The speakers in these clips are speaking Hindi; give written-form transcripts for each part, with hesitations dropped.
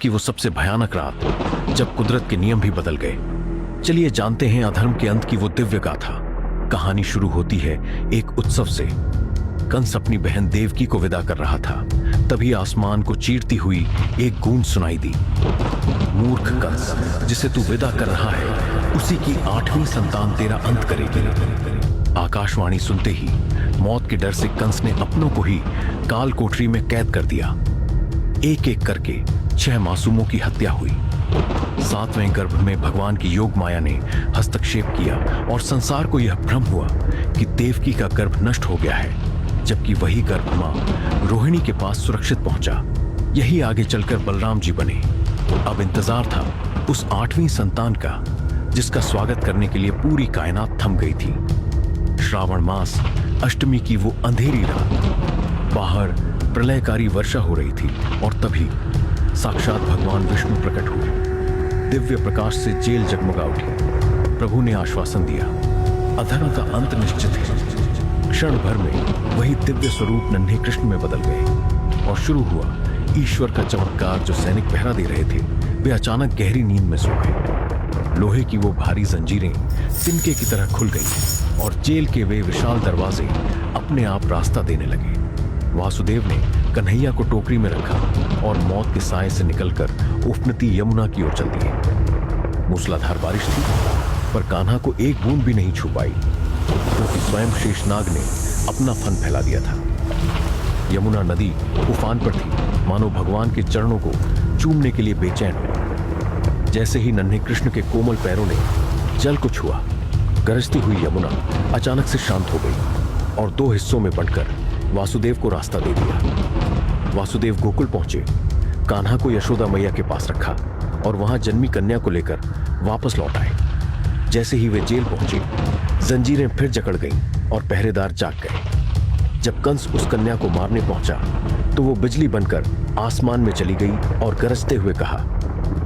की वो सबसे भयानक रात जब कुदरत के नियम भी बदल गए। चलिए जानते हैं अधर्म के अंत की वो दिव्य गाथा। कहानी शुरू होती है एक उत्सव से। कंस अपनी बहन देवकी को विदा कर रहा था, तभी आसमान को चीरती हुई एक गूंज सुनाई दी। मूर्ख कंस, जिसे तू विदा कर रहा है उसी की 8वीं संतान तेरा अंत करेगी। आकाशवाणी सुनते ही मौत के डर से कंस ने अपनों को ही काल कोठरी में कैद कर दिया। एक एक करके 6 मासूमों की हत्या हुई। 7वें गर्भ में भगवान की योग माया ने हस्तक्षेप किया और संसार को यह भ्रम हुआ कि देवकी का गर्भ नष्ट हो गया है, जबकि वही गर्भ मां रोहिणी के पास सुरक्षित पहुंचा। यही आगे चलकर बलराम जी बने। अब इंतजार था उस 8वीं संतान का, जिसका स्वागत करने के लिए पूरी कायनात थम गई थी। श्रावण मास, अष्टमी की वो अंधेरी रात, बाहर प्रलयकारी वर्षा हो रही थी और तभी साक्षात भगवान विष्णु प्रकट हुए। दिव्य प्रकाश से जेल जगमगा उठी। प्रभु ने आश्वासन दिया, अधर्म का अंत निश्चित है। क्षण भर में वही दिव्य स्वरूप नन्हे कृष्ण में बदल गए और शुरू हुआ ईश्वर का चमत्कार। जो सैनिक पहरा दे रहे थे वे अचानक गहरी नींद में सो गए। लोहे की वो भारी जंजीरें तिनके की तरह खुल गई और जेल के वे विशाल दरवाजे अपने आप रास्ता देने लगे। वासुदेव ने कन्हैया को टोकरी में रखा और मौत के साए से निकलकर उफनती यमुना की ओर चल दिए। मूसलाधार बारिश थी, पर कान्हा को एक बूंद भी नहीं छू पाई, क्योंकि स्वयं शेषनाग ने अपना फन फैला दिया था। यमुना नदी उफान पर थी, मानो भगवान के चरणों को चूमने के लिए बेचैन हो। जैसे ही नन्हे कृष्ण के कोमल पैरों ने जल को छुआ, गरजती हुई यमुना अचानक से शांत हो गई और 2 हिस्सों में बंटकर वासुदेव को रास्ता दे दिया। वासुदेव गोकुल पहुंचे, कान्हा को यशोदा मैया के पास रखा और वहां जन्मी कन्या को लेकर वापस लौट आए। जैसे ही वे जेल पहुंचे, जंजीरें फिर जकड़ गईं और पहरेदार जाग गए। जब कंस उस कन्या को मारने पहुंचा तो वो बिजली बनकर आसमान में चली गई और गरजते हुए कहा,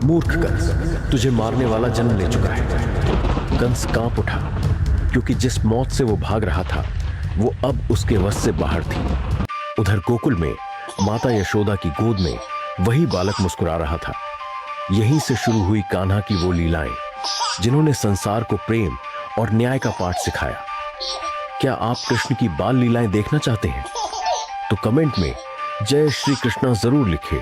मूर्ख कंस, तुझे मारने वाला जन्म ले चुका है। कंस कांप उठा, क्योंकि जिस मौत से वो भाग रहा था वो अब उसके वश से बाहर थी। उधर गोकुल में माता यशोदा की गोद में वही बालक मुस्कुरा रहा था। यहीं से शुरू हुई कान्हा की वो लीलाएं, जिन्होंने संसार को प्रेम और न्याय का पाठ सिखाया। क्या आप कृष्ण की बाल लीलाएं देखना चाहते हैं? तो कमेंट में जय श्री कृष्णा जरूर लिखें।